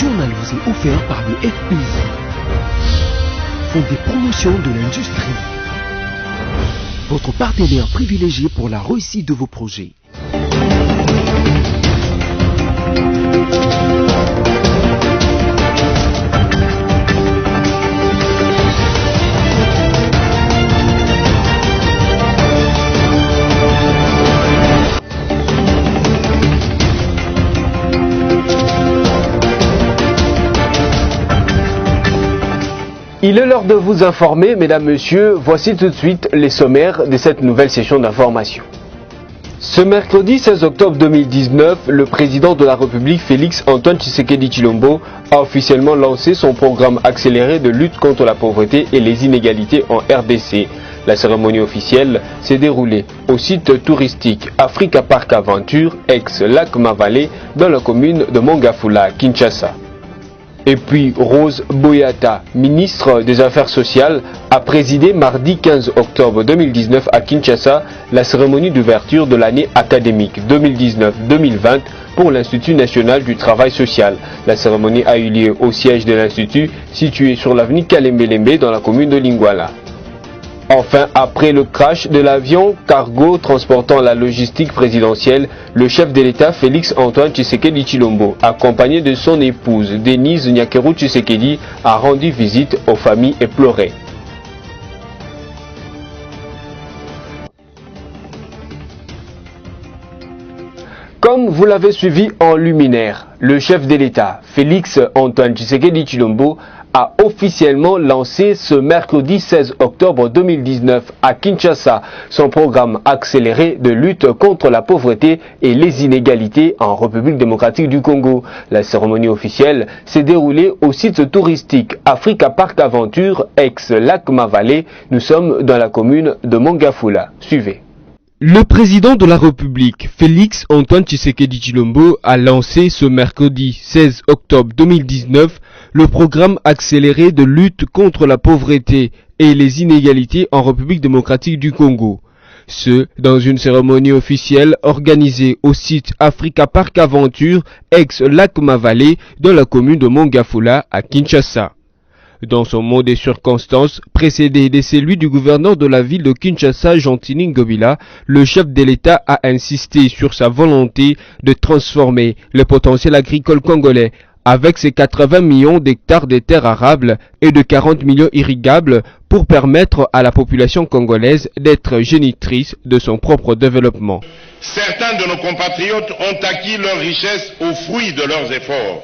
journalisé offert par le FPI, Fonds des promotions de l'industrie, votre partenaire privilégié pour la réussite de vos projets. Il est l'heure de vous informer, mesdames, messieurs. Voici tout de suite les sommaires de cette nouvelle session d'information. Ce mercredi 16 octobre 2019, le président de la République, Félix Antoine Tshisekedi Tshilombo, a officiellement lancé son programme accéléré de lutte contre la pauvreté et les inégalités en RDC. La cérémonie officielle s'est déroulée au site touristique Africa Park Aventure, ex-Lac Mavale, dans la commune de Mongafula, Kinshasa. Et puis Rose Boyata, ministre des Affaires sociales, a présidé mardi 15 octobre 2019 à Kinshasa la cérémonie d'ouverture de l'année académique 2019-2020 pour l'Institut national du travail social. La cérémonie a eu lieu au siège de l'Institut situé sur l'avenue Kalembelembe dans la commune de Lingwala. Enfin, après le crash de l'avion cargo transportant la logistique présidentielle, le chef de l'État Félix Antoine Tshisekedi Tshilombo, accompagné de son épouse Denise Nyakeru Tshisekedi, a rendu visite aux familles éplorées. Comme vous l'avez suivi en luminaire, le chef de l'État Félix Antoine Tshisekedi Tshilombo a officiellement lancé ce mercredi 16 octobre 2019 à Kinshasa son programme accéléré de lutte contre la pauvreté et les inégalités en République démocratique du Congo. La cérémonie officielle s'est déroulée au site touristique Africa Park Aventure, ex-Lac Mavale. Nous sommes dans la commune de Mongafula. Suivez. Le président de la République, Félix Antoine Tshisekedi Tshilombo, a lancé ce mercredi 16 octobre 2019 le programme accéléré de lutte contre la pauvreté et les inégalités en République démocratique du Congo. Ce, dans une cérémonie officielle organisée au site Africa Park Aventure, ex-Lac Mavale, dans la commune de Mongafula à Kinshasa. Dans son mot des circonstances, précédé de celui du gouverneur de la ville de Kinshasa, Gentini Ngobila, le chef de l'État a insisté sur sa volonté de transformer le potentiel agricole congolais avec ses 80 millions d'hectares de terres arables et de 40 millions irrigables pour permettre à la population congolaise d'être génitrice de son propre développement. Certains de nos compatriotes ont acquis leur richesse au fruit de leurs efforts,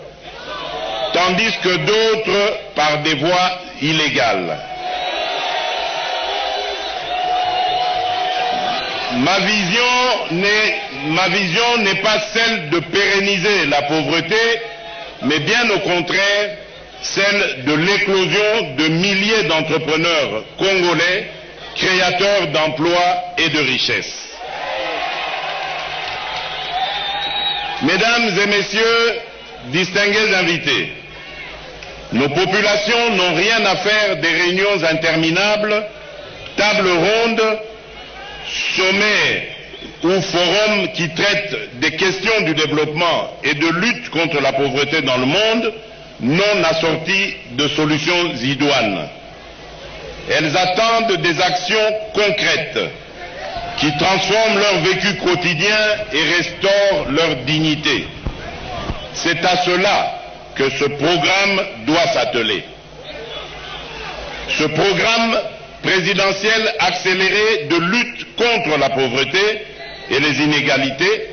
tandis que d'autres par des voies illégales. Ma vision n'est pas celle de pérenniser la pauvreté, mais bien au contraire, celle de l'éclosion de milliers d'entrepreneurs congolais, créateurs d'emplois et de richesses. Mesdames et messieurs, distingués invités, nos populations n'ont rien à faire des réunions interminables, tables rondes, sommets ou forums qui traitent des questions du développement et de lutte contre la pauvreté dans le monde, non assorties de solutions idoines. Elles attendent des actions concrètes qui transforment leur vécu quotidien et restaurent leur dignité. C'est à cela que ce programme doit s'atteler. Ce programme présidentiel accéléré de lutte contre la pauvreté et les inégalités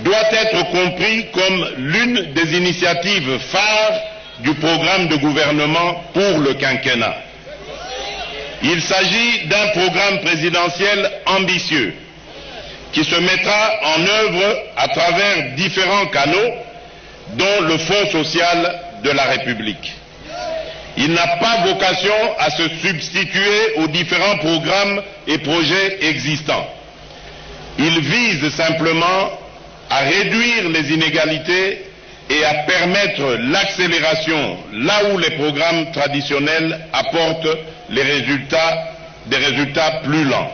doit être compris comme l'une des initiatives phares du programme de gouvernement pour le quinquennat. Il s'agit d'un programme présidentiel ambitieux qui se mettra en œuvre à travers différents canaux, dont le Fonds social de la République. Il n'a pas vocation à se substituer aux différents programmes et projets existants. Il vise simplement à réduire les inégalités et à permettre l'accélération là où les programmes traditionnels apportent des résultats plus lents.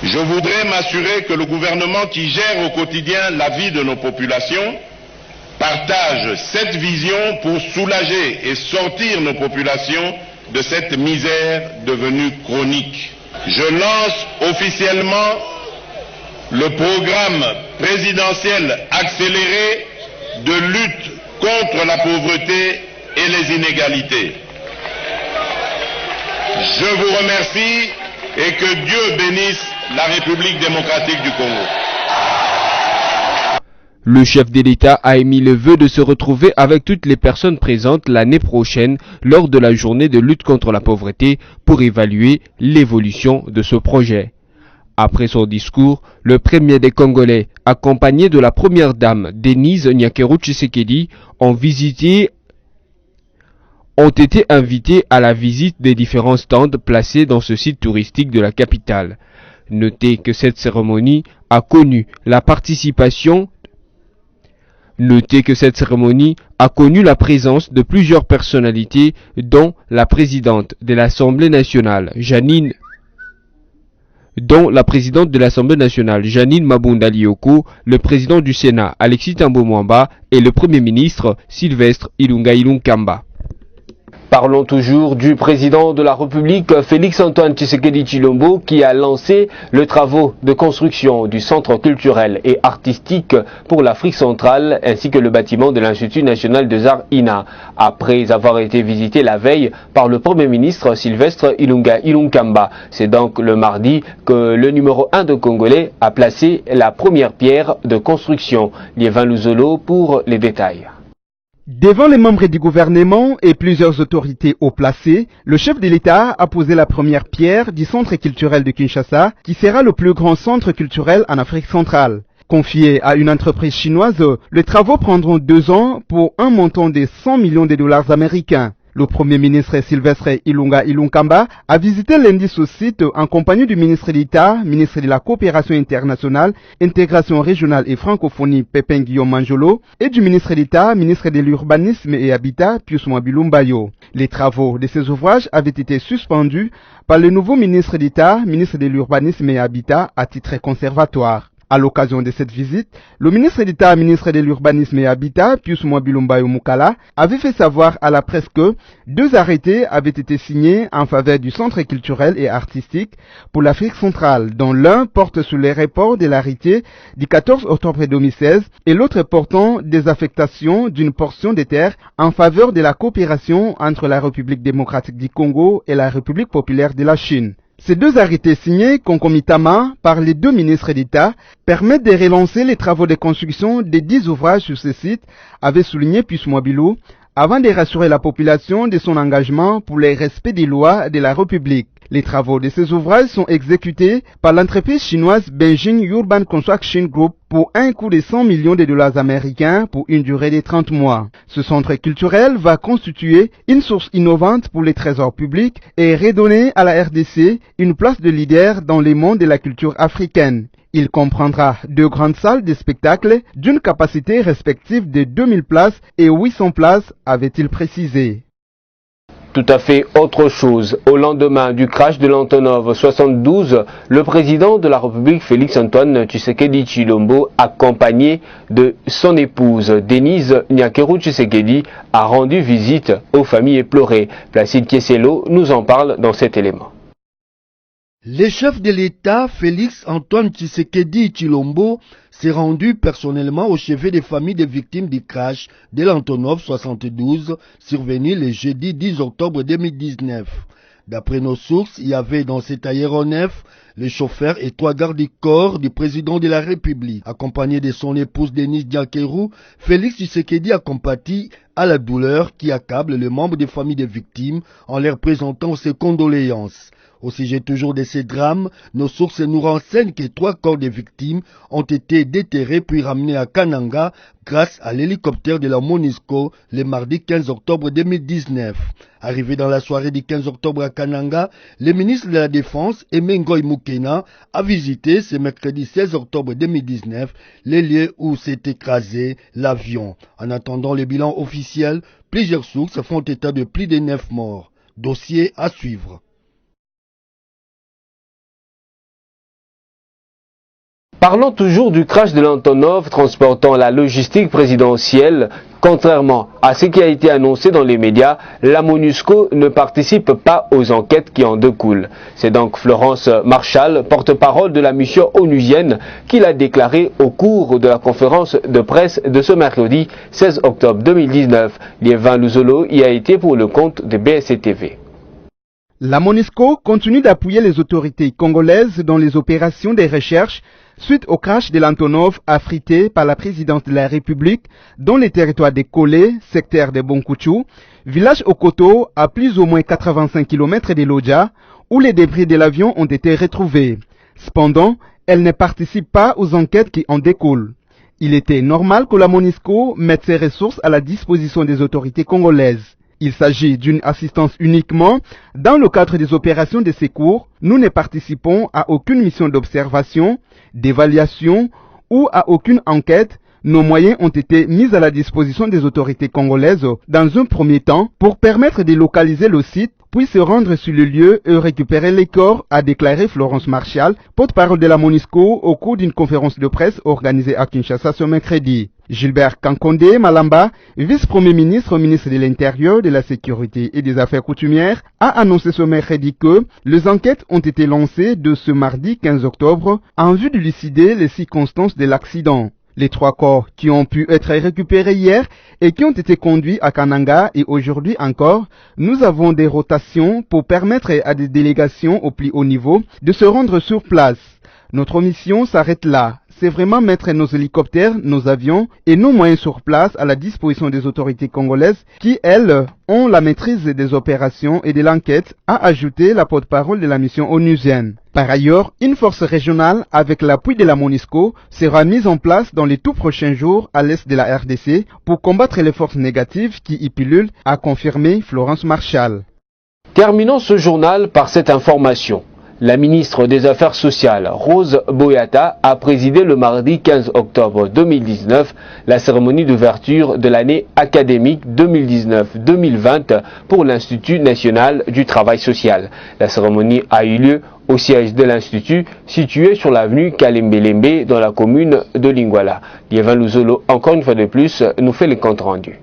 Je voudrais m'assurer que le gouvernement qui gère au quotidien la vie de nos populations partage cette vision pour soulager et sortir nos populations de cette misère devenue chronique. Je lance officiellement le programme présidentiel accéléré de lutte contre la pauvreté et les inégalités. Je vous remercie et que Dieu bénisse la République démocratique du Congo. Le chef de l'État a émis le vœu de se retrouver avec toutes les personnes présentes l'année prochaine lors de la journée de lutte contre la pauvreté pour évaluer l'évolution de ce projet. Après son discours, le premier des Congolais, accompagné de la première dame Denise Nyakeru Tshisekedi, ont été invités à la visite des différents stands placés dans ce site touristique de la capitale. Notez que cette cérémonie a connu la présence de plusieurs personnalités, dont la présidente de l'Assemblée nationale, Janine Mabunda Lioko, le président du Sénat, Alexis Tambo Mwamba, et le Premier ministre, Sylvestre Ilunga Ilunkamba. Parlons toujours du président de la République, Félix-Antoine Tshisekedi Tshilombo, qui a lancé les travaux de construction du centre culturel et artistique pour l'Afrique centrale, ainsi que le bâtiment de l'Institut national des arts INA, après avoir été visité la veille par le Premier ministre Sylvestre Ilunga Ilunkamba. C'est donc le mardi que le numéro 1 de Congolais a placé la première pierre de construction. Liévin Luzolo pour les détails. Devant les membres du gouvernement et plusieurs autorités haut placées, le chef de l'État a posé la première pierre du centre culturel de Kinshasa, qui sera le plus grand centre culturel en Afrique centrale. Confié à une entreprise chinoise, les travaux prendront 2 ans pour un montant de 100 millions de dollars américains. Le Premier ministre Sylvestre Ilunga Ilunkamba a visité lundi ce site en compagnie du ministre d'État, ministre de la Coopération internationale, intégration régionale et francophonie Pépin Guillaume Manjolo et du ministre d'État, ministre de l'Urbanisme et Habitat Pius Mwabilumbayo. Les travaux de ces ouvrages avaient été suspendus par le nouveau ministre d'État, ministre de l'Urbanisme et Habitat à titre conservatoire. À l'occasion de cette visite, le ministre d'État, ministre de l'Urbanisme et Habitat, Pius Mwabilumbayo Mukala, avait fait savoir à la presse que 2 arrêtés avaient été signés en faveur du centre culturel et artistique pour l'Afrique centrale, dont l'un porte sur les reports de l'arrêté du 14 octobre 2016 et l'autre portant des affectations d'une portion des terres en faveur de la coopération entre la République démocratique du Congo et la République populaire de la Chine. Ces 2 arrêtés signés concomitamment par les 2 ministres d'État permettent de relancer les travaux de construction des 10 ouvrages sur ce site, avait souligné Pius Mwabilou, avant de rassurer la population de son engagement pour le respect des lois de la République. Les travaux de ces ouvrages sont exécutés par l'entreprise chinoise Beijing Urban Construction Group pour un coût de 100 millions de dollars américains pour une durée de 30 mois. Ce centre culturel va constituer une source innovante pour les trésors publics et redonner à la RDC une place de leader dans le monde de la culture africaine. Il comprendra 2 grandes salles de spectacle d'une capacité respective de 2000 places et 800 places, avait-il précisé. Tout à fait autre chose. Au lendemain du crash de l'Antonov 72, le président de la République Félix-Antoine Tshisekedi Tshilombo, accompagné de son épouse Denise Nyakeru Tshisekedi, a rendu visite aux familles éplorées. Placide Kieselo nous en parle dans cet élément. Le chef de l'État, Félix-Antoine Tshisekedi Tshilombo, s'est rendu personnellement au chevet des familles des victimes du crash de l'Antonov 72, survenu le jeudi 10 octobre 2019. D'après nos sources, il y avait dans cet aéronef le chauffeur et 3 gardes du corps du président de la République. Accompagné de son épouse Denise Nyakeru, Félix Tshisekedi a compati à la douleur qui accable les membres des familles des victimes en leur présentant ses condoléances. Au sujet toujours de ces drames, nos sources nous renseignent que 3 corps des victimes ont été déterrés puis ramenés à Kananga grâce à l'hélicoptère de la MONUSCO le mardi 15 octobre 2019. Arrivé dans la soirée du 15 octobre à Kananga, le ministre de la Défense, Aimé Ngoï Mukena, a visité ce mercredi 16 octobre 2019 les lieux où s'est écrasé l'avion. En attendant le bilan officiel, plusieurs sources font état de plus de 9 morts. Dossier à suivre. Parlons toujours du crash de l'Antonov transportant la logistique présidentielle. Contrairement à ce qui a été annoncé dans les médias, la MONUSCO ne participe pas aux enquêtes qui en découlent. C'est donc Florence Marshall, porte-parole de la mission onusienne, qui l'a déclaré au cours de la conférence de presse de ce mercredi 16 octobre 2019. Liévin Luzolo y a été pour le compte de BSC-TV. La MONUSCO continue d'appuyer les autorités congolaises dans les opérations de recherche suite au crash de l'Antonov affrété par la présidence de la République dans les territoires de Kolé, secteur de Bonkuchu, village Okoto à plus ou moins 85 km de Lodja, où les débris de l'avion ont été retrouvés. Cependant, elle ne participe pas aux enquêtes qui en découlent. Il était normal que la MONUSCO mette ses ressources à la disposition des autorités congolaises. Il s'agit d'une assistance uniquement dans le cadre des opérations de secours. Nous ne participons à aucune mission d'observation, d'évaluation ou à aucune enquête. Nos moyens ont été mis à la disposition des autorités congolaises dans un premier temps pour permettre de localiser le site, puis se rendre sur le lieu et récupérer les corps, a déclaré Florence Marshall, porte-parole de la MONUSCO au cours d'une conférence de presse organisée à Kinshasa ce mercredi. Gilbert Kankonde Malamba, vice-premier ministre, ministre de l'Intérieur, de la Sécurité et des Affaires coutumières, a annoncé ce mercredi que les enquêtes ont été lancées de ce mardi 15 octobre en vue de d'élucider les circonstances de l'accident. Les 3 corps qui ont pu être récupérés hier et qui ont été conduits à Kananga et aujourd'hui encore, nous avons des rotations pour permettre à des délégations au plus haut niveau de se rendre sur place. Notre mission s'arrête là. C'est vraiment mettre nos hélicoptères, nos avions et nos moyens sur place à la disposition des autorités congolaises qui, elles, ont la maîtrise des opérations et de l'enquête, a ajouté la porte-parole de la mission onusienne. Par ailleurs, une force régionale avec l'appui de la MONUSCO sera mise en place dans les tout prochains jours à l'est de la RDC pour combattre les forces négatives qui y pullulent, a confirmé Florence Marshall. Terminons ce journal par cette information. La ministre des Affaires sociales, Rose Boyata, a présidé le mardi 15 octobre 2019 la cérémonie d'ouverture de l'année académique 2019-2020 pour l'Institut national du travail social. La cérémonie a eu lieu au siège de l'Institut, situé sur l'avenue Kalembelembe dans la commune de Lingwala. Liévin Luzolo, encore une fois de plus, nous fait le compte rendu.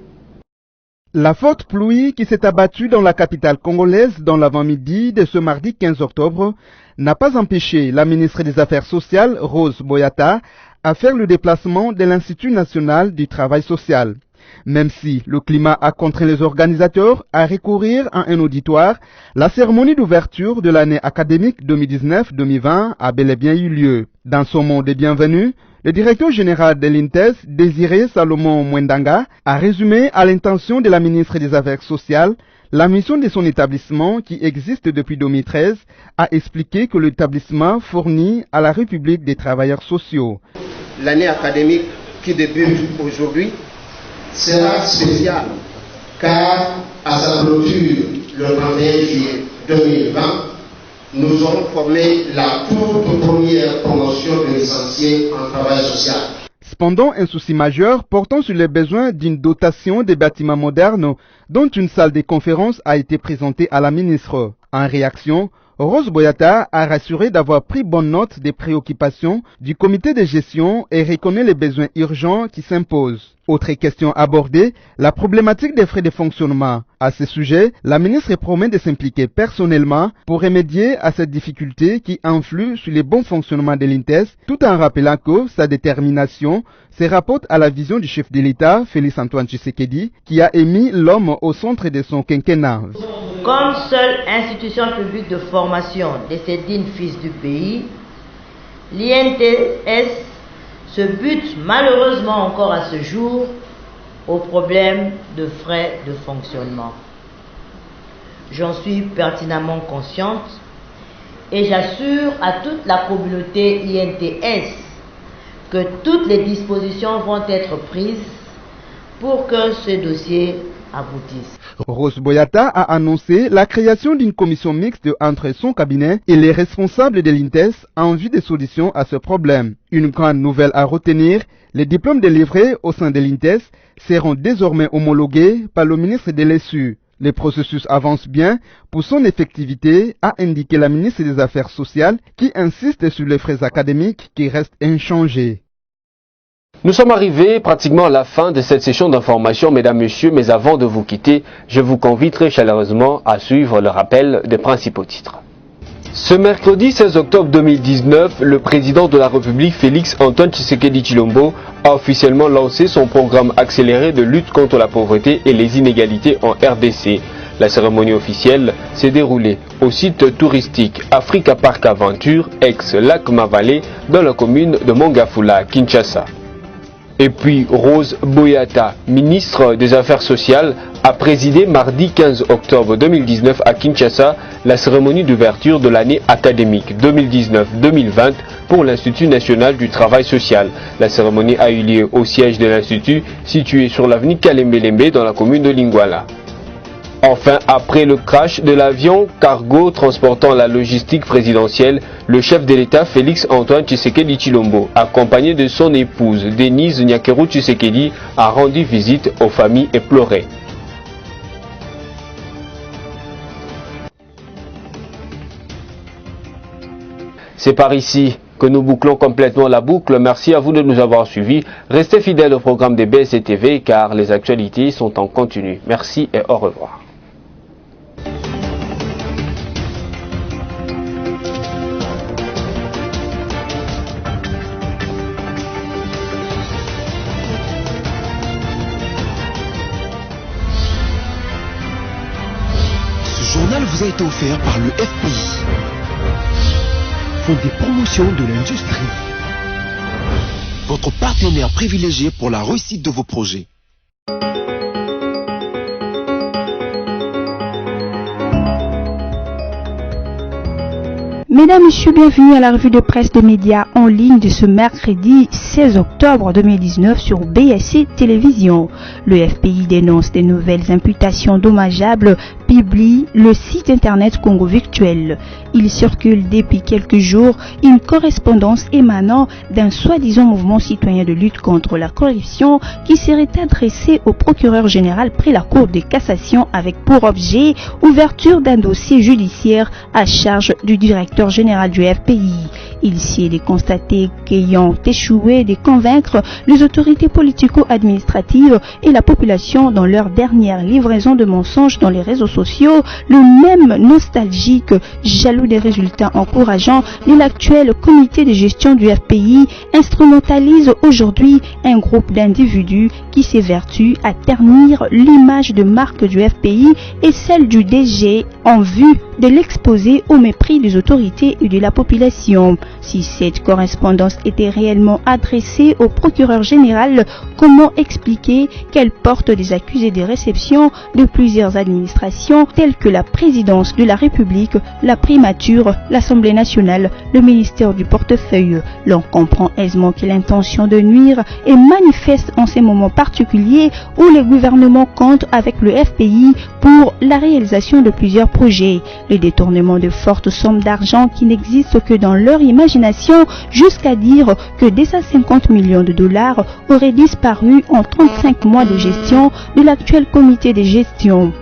La forte pluie qui s'est abattue dans la capitale congolaise dans l'avant-midi de ce mardi 15 octobre n'a pas empêché la ministre des Affaires sociales, Rose Boyata, à faire le déplacement de l'Institut national du travail social. Même si le climat a contraint les organisateurs à recourir à un auditoire, la cérémonie d'ouverture de l'année académique 2019-2020 a bel et bien eu lieu. Dans son mot de bienvenue, le directeur général de l'INTES, Désiré Salomon Mwendanga, a résumé à l'intention de la ministre des Affaires sociales la mission de son établissement qui existe depuis 2013, a expliqué que l'établissement fournit à la République des travailleurs sociaux. L'année académique qui débute aujourd'hui sera spéciale car à sa clôture le 31 juillet 2020, nous aurons formé la toute première promotion de licenciés en travail social. Cependant, un souci majeur portant sur les besoins d'une dotation des bâtiments modernes dont une salle de conférence a été présentée à la ministre. En réaction, Rose Boyata a rassuré d'avoir pris bonne note des préoccupations du comité de gestion et reconnaît les besoins urgents qui s'imposent. Autre question abordée, la problématique des frais de fonctionnement. À ce sujet, la ministre promet de s'impliquer personnellement pour remédier à cette difficulté qui influe sur le bon fonctionnement de l'INTES, tout en rappelant que sa détermination se rapporte à la vision du chef de l'État, Félix Antoine Tshisekedi, qui a émis l'homme au centre de son quinquennat. Comme seule institution publique de formation de ces dignes fils du pays, l'INTS se bute malheureusement encore à ce jour au problème de frais de fonctionnement. J'en suis pertinemment consciente et j'assure à toute la communauté INTS que toutes les dispositions vont être prises pour que ce dossier aboutisse. Rose Boyata a annoncé la création d'une commission mixte entre son cabinet et les responsables de l'INTES en vue des solutions à ce problème. Une grande nouvelle à retenir, les diplômes délivrés au sein de l'INTES seront désormais homologués par le ministre de l'ESU. Les processus avancent bien pour son effectivité, a indiqué la ministre des Affaires sociales qui insiste sur les frais académiques qui restent inchangés. Nous sommes arrivés pratiquement à la fin de cette session d'information, mesdames, messieurs, mais avant de vous quitter, je vous convie très chaleureusement à suivre le rappel des principaux titres. Ce mercredi 16 octobre 2019, le président de la République Félix Antoine Tshisekedi Tshilombo a officiellement lancé son programme accéléré de lutte contre la pauvreté et les inégalités en RDC. La cérémonie officielle s'est déroulée au site touristique Africa Park Aventure, ex-Lac Mavalé, dans la commune de Mongafula, Kinshasa. Et puis Rose Boyata, ministre des Affaires sociales, a présidé mardi 15 octobre 2019 à Kinshasa la cérémonie d'ouverture de l'année académique 2019-2020 pour l'Institut national du travail social. La cérémonie a eu lieu au siège de l'Institut situé sur l'avenue Kalembelembe dans la commune de Lingwala. Enfin, après le crash de l'avion cargo transportant la logistique présidentielle, le chef de l'État Félix Antoine Tshisekedi Tshilombo, accompagné de son épouse Denise Nyakeru Tshisekedi, a rendu visite aux familles éplorées. C'est par ici que nous bouclons complètement la boucle. Merci à vous de nous avoir suivis. Restez fidèles au programme de BSC TV car les actualités sont en continu. Merci et au revoir. Ce journal vous a été offert par le FPI, Fonds des promotions de l'industrie, votre partenaire privilégié pour la réussite de vos projets. Mesdames, Messieurs, bienvenue à la revue de presse des médias en ligne de ce mercredi 16 octobre 2019 sur BSC Télévision. Le FPI dénonce des nouvelles imputations dommageables, publie le site internet Congo Virtuel. Il circule depuis quelques jours une correspondance émanant d'un soi-disant mouvement citoyen de lutte contre la corruption qui serait adressé au procureur général près la Cour de cassation avec pour objet ouverture d'un dossier judiciaire à charge du directeur général du FPI. Il s'y est constaté qu'ayant échoué de convaincre les autorités politico-administratives et la population dans leur dernière livraison de mensonges dans les réseaux sociaux, le même nostalgique, jaloux des résultats encourageants de l'actuel comité de gestion du FPI instrumentalise aujourd'hui un groupe d'individus qui s'évertuent à ternir l'image de marque du FPI et celle du DG en vue de l'exposer au mépris des autorités et de la population. Si cette correspondance était réellement adressée au procureur général, comment expliquer qu'elle porte des accusés de réception de plusieurs administrations telles que la présidence de la République, la primature, l'Assemblée nationale, le ministère du portefeuille? L'on comprend aisément que l'intention de nuire est manifeste en ces moments particuliers où les gouvernements comptent avec le FPI pour la réalisation de plusieurs projets. Le détournement de fortes sommes d'argent qui n'existent que dans leur imagination, jusqu'à dire que 250 millions de dollars auraient disparu en 35 mois de gestion de l'actuel comité de gestion.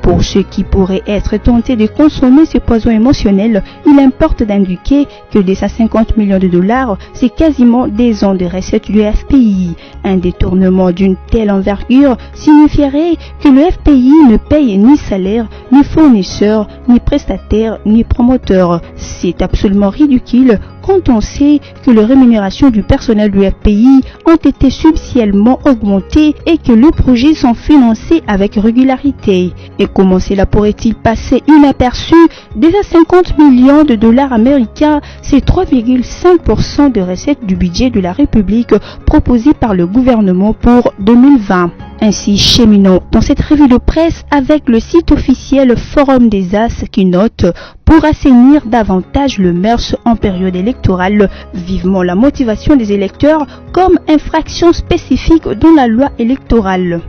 Pour ceux qui pourraient être tentés de consommer ce poison émotionnel, il importe d'indiquer que 250 millions de dollars, c'est quasiment des ans de recettes du FPI. Un détournement d'une telle envergure signifierait que le FPI ne paye ni salaire, ni fournisseurs, ni prestataires, ni promoteurs. C'est absolument ridicule quand on sait que les rémunérations du personnel du FPI ont été substantiellement augmentées et que les projets sont financés avec régularité. Et comment cela pourrait-il passer inaperçu? Déjà 50 millions de dollars américains, c'est 3,5% de recettes du budget de la République proposé par le gouvernement pour 2020. Ainsi, cheminons dans cette revue de presse avec le site officiel Forum des As qui note: pour assainir davantage le mœurs en période électorale, vivement la motivation des électeurs comme infraction spécifique dans la loi électorale.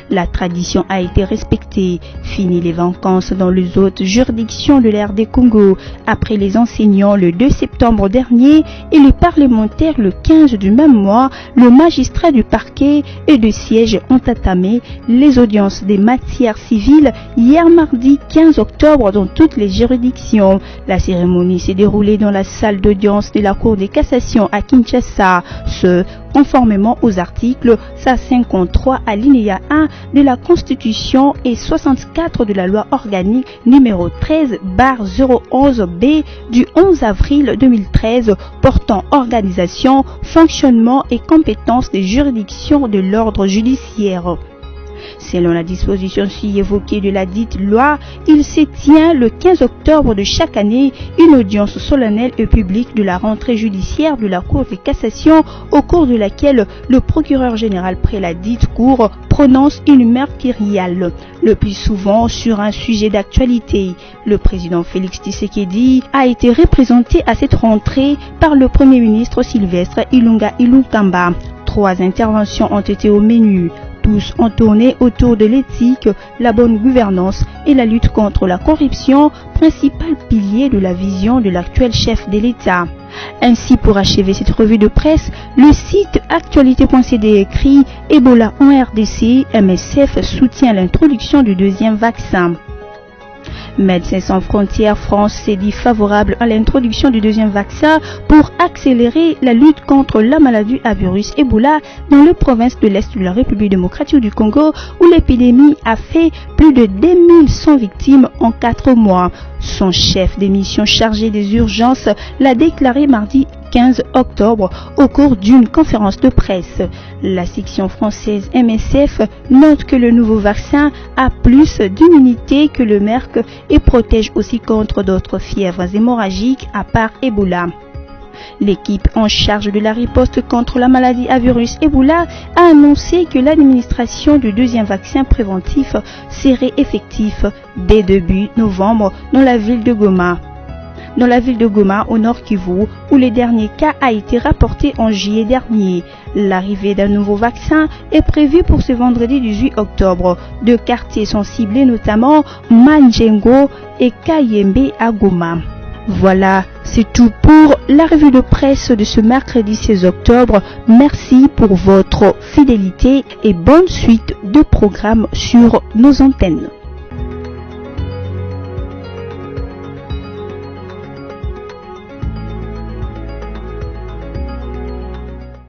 La tradition a été respectée. Fini les vacances dans les autres juridictions de l'RD Congo. Après les enseignants le 2 septembre dernier et les parlementaires le 15 du même mois, le magistrat du parquet et de siège ont entamé les audiences des matières civiles hier mardi 15 octobre dans toutes les juridictions. La cérémonie s'est déroulée dans la salle d'audience de la Cour de cassation à Kinshasa, conformément aux articles 153 alinéa 1 de la Constitution et 64 de la loi organique numéro 13/011B du 11 avril 2013 portant organisation, fonctionnement et compétences des juridictions de l'ordre judiciaire. Selon la disposition ci évoquée de la dite loi, il se tient le 15 octobre de chaque année une audience solennelle et publique de la rentrée judiciaire de la Cour de cassation au cours de laquelle le procureur général près la dite cour prononce une mercuriale, le plus souvent sur un sujet d'actualité. Le président Félix Tshisekedi a été représenté à cette rentrée par le premier ministre Sylvestre Ilunga Ilunkamba. 3 interventions ont été au menu. Tous ont tourné autour de l'éthique, la bonne gouvernance et la lutte contre la corruption, principal pilier de la vision de l'actuel chef de l'État. Ainsi, pour achever cette revue de presse, le site actualité.cd écrit « Ebola en RDC, MSF soutient l'introduction du 2e vaccin ». Médecins sans frontières France s'est dit favorable à l'introduction du 2e vaccin pour accélérer la lutte contre la maladie à virus Ebola dans les provinces de l'Est de la République démocratique du Congo où l'épidémie a fait plus de 2100 victimes en 4 mois. Son chef de mission chargé des urgences l'a déclaré mardi 15 octobre au cours d'une conférence de presse. La section française MSF note que le nouveau vaccin a plus d'immunité que le Merck et protège aussi contre d'autres fièvres hémorragiques à part Ebola. L'équipe en charge de la riposte contre la maladie à virus Ebola a annoncé que l'administration du 2e vaccin préventif serait effectif dès début novembre dans la ville de Goma. Au Nord Kivu, où le dernier cas a été rapporté en juillet dernier. L'arrivée d'un nouveau vaccin est prévue pour ce vendredi 18 octobre. 2 quartiers sont ciblés, notamment Manjengo et Kayembe à Goma. Voilà, c'est tout pour la revue de presse de ce mercredi 16 octobre. Merci pour votre fidélité et bonne suite de programmes sur nos antennes.